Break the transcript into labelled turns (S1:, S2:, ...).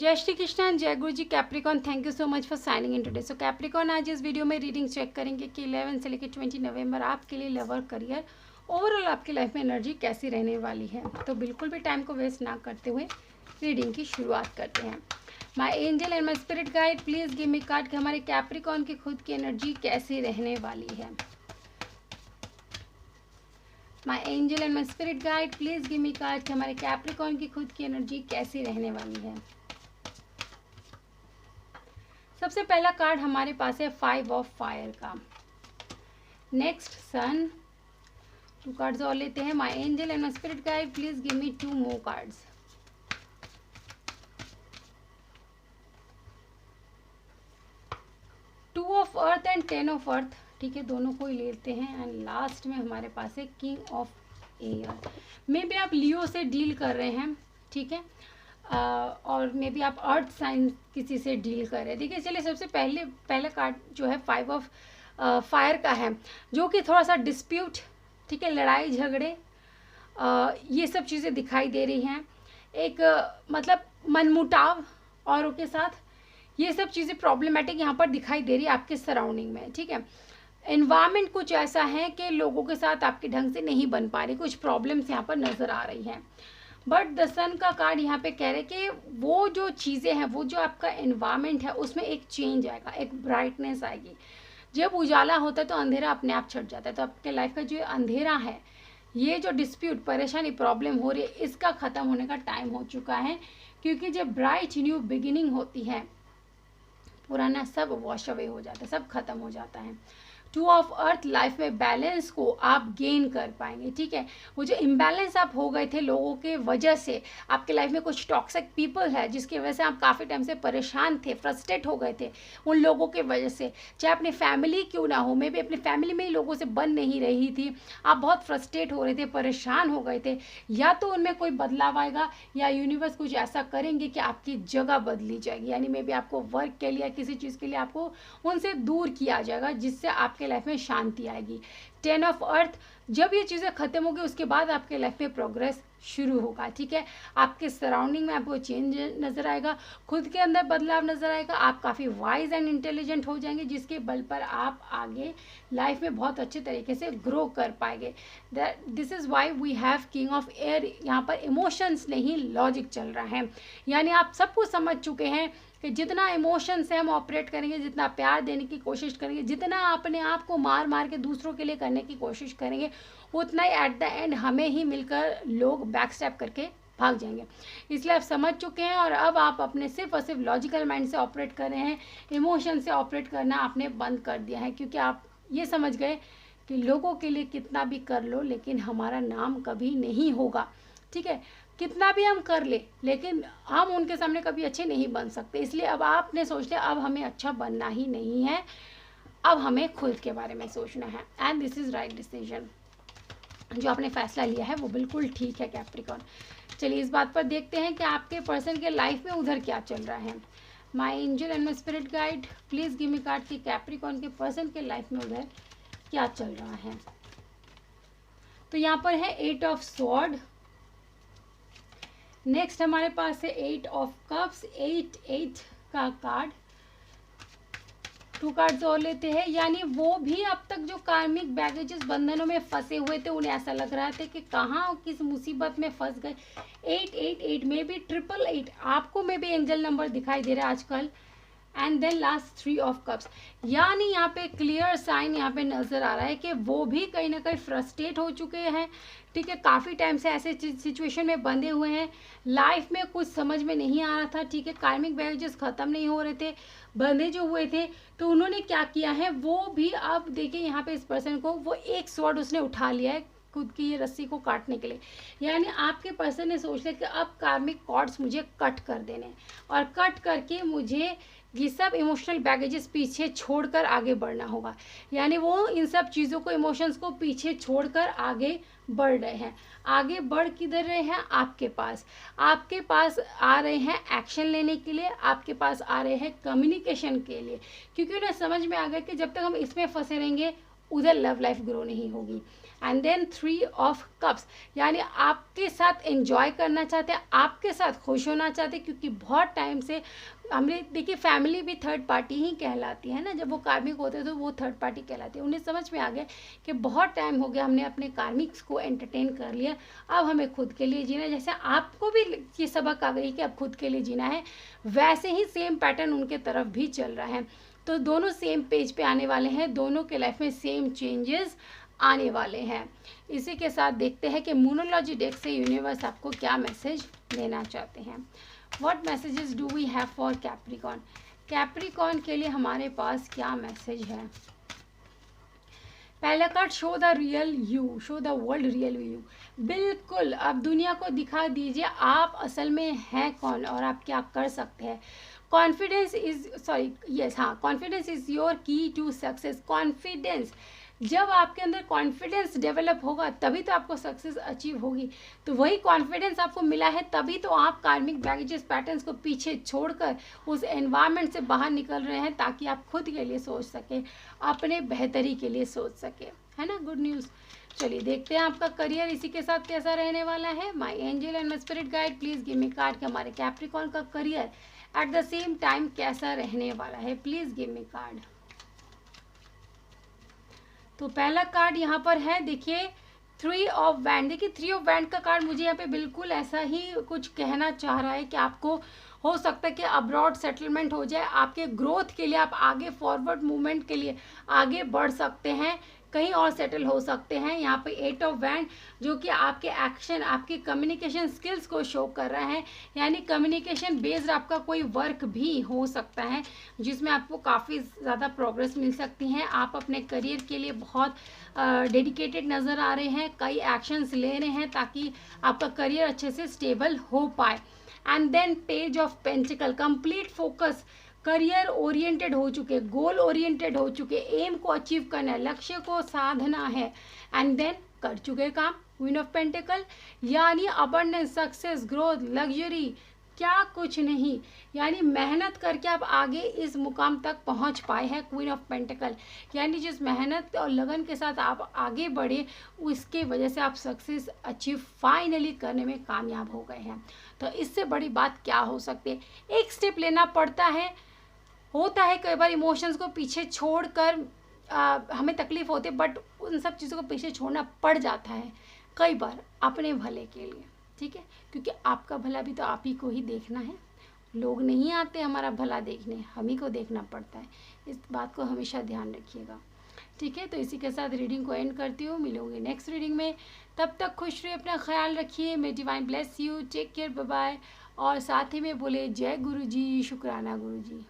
S1: जय श्री कृष्ण एंड जय Guru ji. Capricorn, thank you so much for signing in today. So Capricorn, आज इस वीडियो में रीडिंग चेक करेंगे कि 11 से लेकर 20 नवंबर आपके लिए लव और करियर ओवरऑल आपकी लाइफ में एनर्जी कैसी रहने वाली है। तो बिल्कुल भी टाइम को वेस्ट ना करते हुए रीडिंग की शुरुआत करते हैं। माई angel and my spirit guide, please give me card कि हमारे कैप्रिकॉन की खुद की एनर्जी कैसी रहने वाली है। माई angel and my spirit guide, please give me card कि हमारे कैप्रिकॉन की खुद की एनर्जी कैसी रहने वाली है। सबसे पहला कार्ड हमारे पास है 5 ऑफ फायर का। नेक्स्ट सन। 2 कार्ड्स और लेते हैं। माई angel and my spirit guide, please give me 2 more cards. 2 of earth and 10 of earth. ठीक है, दोनों को ही लेते हैं। एंड लास्ट में हमारे पास है king of air. May be आप लियो से डील कर रहे हैं, ठीक है, और मे बी आप अर्थ साइन किसी से डील कर रहे हैं। देखिए, चलिए सबसे पहला कार्ड जो है 5 ऑफ फायर का है, जो कि थोड़ा सा डिस्प्यूट, ठीक है, लड़ाई झगड़े, ये सब चीज़ें दिखाई दे रही हैं। एक मतलब मनमुटाव औरों के साथ, ये सब चीज़ें प्रॉब्लमेटिक यहाँ पर दिखाई दे रही है आपके सराउंडिंग में। ठीक है, एनवायरनमेंट कुछ ऐसा है कि लोगों के साथ आपके ढंग से नहीं बन पा रही, कुछ प्रॉब्लम्स यहाँ पर नज़र आ रही हैं। बट द सन का कार्ड यहाँ पे कह रहे कि वो जो चीज़ें हैं, वो जो आपका एनवायरनमेंट है, उसमें एक चेंज आएगा, एक ब्राइटनेस आएगी। जब उजाला होता है तो अंधेरा अपने आप छट जाता है। तो आपके लाइफ का जो अंधेरा है, ये जो डिस्प्यूट, परेशानी, प्रॉब्लम हो रही है, इसका ख़त्म होने का टाइम हो चुका है। क्योंकि जब ब्राइट न्यू बिगिनिंग होती है, पुराना सब वॉश अवे हो जाता है, सब खत्म हो जाता है। 2 ऑफ अर्थ, लाइफ में बैलेंस को आप गेन कर पाएंगे। ठीक है, वो जो इम्बैलेंस आप हो गए थे लोगों के वजह से, आपके लाइफ में कुछ टॉक्सिक पीपल है जिसकी वजह से आप काफ़ी टाइम से परेशान थे, फ्रस्ट्रेट हो गए थे उन लोगों के वजह से। चाहे अपनी फैमिली क्यों ना हो, मे भी अपनी फैमिली में ही लोगों से बन नहीं रही थी, आप बहुत फ्रस्ट्रेट हो रहे थे, परेशान हो गए थे। या तो उनमें कोई बदलाव आएगा, या यूनिवर्स कुछ ऐसा करेंगे कि आपकी जगह बदली जाएगी। यानी मे भी आपको वर्क के लिए, किसी चीज़ के लिए आपको उनसे दूर किया जाएगा, जिससे आपके लाइफ में शांति आएगी। 10 ऑफ अर्थ, जब ये चीज़ें खत्म होगी उसके बाद आपके लाइफ में प्रोग्रेस शुरू होगा। ठीक है, आपके सराउंडिंग में आपको चेंज नज़र आएगा, खुद के अंदर बदलाव नज़र आएगा, आप काफ़ी वाइज एंड इंटेलिजेंट हो जाएंगे, जिसके बल पर आप आगे लाइफ में बहुत अच्छे तरीके से ग्रो कर पाएंगे। This is why we have king of air. यहाँ पर इमोशंस नहीं, लॉजिक चल रहा है। यानी आप सब कुछ समझ चुके हैं कि जितना इमोशन से हम ऑपरेट करेंगे, जितना प्यार देने की कोशिश करेंगे, जितना अपने आप को मार मार के दूसरों के लिए करने की कोशिश करेंगे, उतना ही एट द एंड हमें ही मिलकर लोग बैक स्टेप करके भाग जाएंगे। इसलिए आप समझ चुके हैं और अब आप अपने सिर्फ और सिर्फ लॉजिकल माइंड से ऑपरेट कर रहे हैं। इमोशन से ऑपरेट करना आपने बंद कर दिया है, क्योंकि आप ये समझ गए कि लोगों के लिए कितना भी कर लो, लेकिन हमारा नाम कभी नहीं होगा। ठीक है, कितना भी हम कर ले, लेकिन हम उनके सामने कभी अच्छे नहीं बन सकते। इसलिए अब आपने सोच लिया अब हमें अच्छा बनना ही नहीं है, अब हमें खुद के बारे में सोचना है। And this is right decision. जो आपने फैसला लिया है वो बिल्कुल ठीक है कैप्रिकॉन। चलिए इस बात पर देखते हैं कि आपके पर्सन के लाइफ में उधर क्या चल रहा है। माई angel and my spirit guide, please give me card कि कैप्रिकॉन के पर्सन के लाइफ में उधर क्या चल रहा है। तो यहाँ पर है 8 ऑफ स्वॉर्ड। नेक्स्ट हमारे पास है 8 ऑफ कप्स। 8 का कार्ड। 2 कार्ड्स और लेते हैं। यानी वो भी अब तक जो कार्मिक बैगेजेस, बंधनों में फंसे हुए थे, उन्हें ऐसा लग रहा था कि कहाँ किस मुसीबत में फंस गए। 8 में भी 888 आपको में भी एंजल नंबर दिखाई दे रहा है आजकल। And then last 3 of cups. यानी यहाँ पे क्लियर साइन यहाँ पे नज़र आ रहा है कि वो भी कहीं ना कहीं फ्रस्ट्रेट हो चुके हैं। ठीक है, काफ़ी टाइम से ऐसे सिचुएशन में बंधे हुए हैं, लाइफ में कुछ समझ में नहीं आ रहा था। ठीक है, कार्मिक बैगेजेस ख़त्म नहीं हो रहे थे, बंधे जो हुए थे, तो उन्होंने क्या किया है, वो भी अब देखिए यहाँ पे इस पर्सन को वो एक स्वॉर्ड उसने उठा लिया है खुद की ये रस्सी को काटने के लिए। यानी आपके पर्सन ने सोच लिया कि अब कार्मिक कॉर्ड्स मुझे कट कर देने, और कट करके मुझे ये सब इमोशनल बैगेजेस पीछे छोड़कर आगे बढ़ना होगा। यानी वो इन सब चीज़ों को, इमोशंस को पीछे छोड़कर आगे बढ़ रहे हैं। आगे बढ़ किधर रहे हैं, आपके पास आ रहे हैं एक्शन लेने के लिए, आपके पास आ रहे हैं कम्युनिकेशन के लिए। क्योंकि उन्हें समझ में आ गया कि जब तक हम इसमें फंसे रहेंगे उधर लव लाइफ ग्रो नहीं होगी। एंड देन 3 ऑफ कप्स, यानी आपके साथ एंजॉय करना चाहते हैं, आपके साथ खुश होना चाहते हैं, क्योंकि बहुत टाइम से हमने देखिए फैमिली भी थर्ड पार्टी ही कहलाती है ना, जब वो कार्मिक होते हैं तो वो थर्ड पार्टी कहलाती है। उन्हें समझ में आ गया कि बहुत टाइम हो गया हमने अपने कार्मिक्स को एंटरटेन कर लिया, अब हमें खुद के लिए जीना है। जैसे आपको भी ये सबक आ गई कि अब खुद के लिए जीना है, वैसे ही सेम पैटर्न उनके तरफ भी चल रहा है। तो दोनों सेम पेज पे आने वाले हैं, दोनों के लाइफ में सेम चेंजेस आने वाले हैं। इसी के साथ देखते हैं कि मूनोलॉजी डेक से यूनिवर्स आपको क्या मैसेज देना चाहते हैं। What messages do we have for Capricorn? Capricorn के लिए हमारे पास क्या मैसेज है? पहला card, show the real you, show the world real you. बिल्कुल, अब दुनिया को दिखा दीजिए आप असल में हैं कौन और आप क्या कर सकते हैं। कॉन्फिडेंस इज योर की टू सक्सेस। कॉन्फिडेंस, जब आपके अंदर कॉन्फिडेंस डेवलप होगा तभी तो आपको सक्सेस अचीव होगी। तो वही कॉन्फिडेंस आपको मिला है, तभी तो आप कार्मिक बैगेजेस पैटर्न्स को पीछे छोड़कर उस एनवायरनमेंट से बाहर निकल रहे हैं, ताकि आप खुद के लिए सोच सकें, अपने बेहतरी के लिए सोच सकें, है ना। Good news. चलिए देखते हैं आपका करियर इसी के साथ कैसा रहने वाला है। My angel and my spirit guide please give me card कि हमारे कैप्रिकॉर्न का career at the same time कैसा रहने वाला है। Please give me card. तो पहला कार्ड यहाँ पर है, देखिए 3 ऑफ वैंड। देखिए 3 ऑफ वैंड का कार्ड मुझे यहाँ पे बिल्कुल ऐसा ही कुछ कहना चाह रहा है कि आपको हो सकता है कि अब्रॉड सेटलमेंट हो जाए, आपके ग्रोथ के लिए, आप आगे फॉरवर्ड मूवमेंट के लिए आगे बढ़ सकते हैं, कहीं और सेटल हो सकते हैं। यहाँ पे 8 ऑफ वैंड जो कि आपके एक्शन, आपकी कम्युनिकेशन स्किल्स को शो कर रहा है, यानी कम्युनिकेशन बेस्ड आपका कोई वर्क भी हो सकता है जिसमें आपको काफ़ी ज़्यादा प्रोग्रेस मिल सकती है। आप अपने करियर के लिए बहुत डेडिकेटेड नज़र आ रहे हैं, कई एक्शंस ले रहे हैं ताकि आपका करियर अच्छे से स्टेबल हो पाए। And then page of pinnacle, complete focus, career oriented हो चुके, गोल ओरिएंटेड हो चुके, एम को अचीव करना है, लक्ष्य को साधना है, एंड देन कर चुके काम। क्वीन ऑफ पेंटिकल यानी अबंडेंस, सक्सेस, ग्रोथ, लग्जरी, क्या कुछ नहीं, यानी मेहनत करके आप आगे इस मुकाम तक पहुंच पाए हैं। क्वीन ऑफ पेंटिकल यानी जिस मेहनत और लगन के साथ आप आगे बढ़े, उसके वजह से आप सक्सेस अचीव फाइनली करने में कामयाब हो गए हैं। तो इससे बड़ी बात क्या हो सकती है। एक स्टेप लेना पड़ता है, होता है कई बार इमोशंस को पीछे छोड़कर हमें तकलीफ होती है, बट उन सब चीज़ों को पीछे छोड़ना पड़ जाता है कई बार अपने भले के लिए, ठीक है, क्योंकि आपका भला भी तो आप ही को ही देखना है। लोग नहीं आते हमारा भला देखने, हम ही को देखना पड़ता है। इस बात को हमेशा ध्यान रखिएगा, ठीक है। तो इसी के साथ रीडिंग को एंड करती हूँ, मिलूंगी नेक्स्ट रीडिंग में। तब तक खुश रहिए, अपना ख्याल रखिए। May divine bless you, take care, bye bye. और साथ ही में बोले जय गुरु जी, शुक्राना गुरु जी।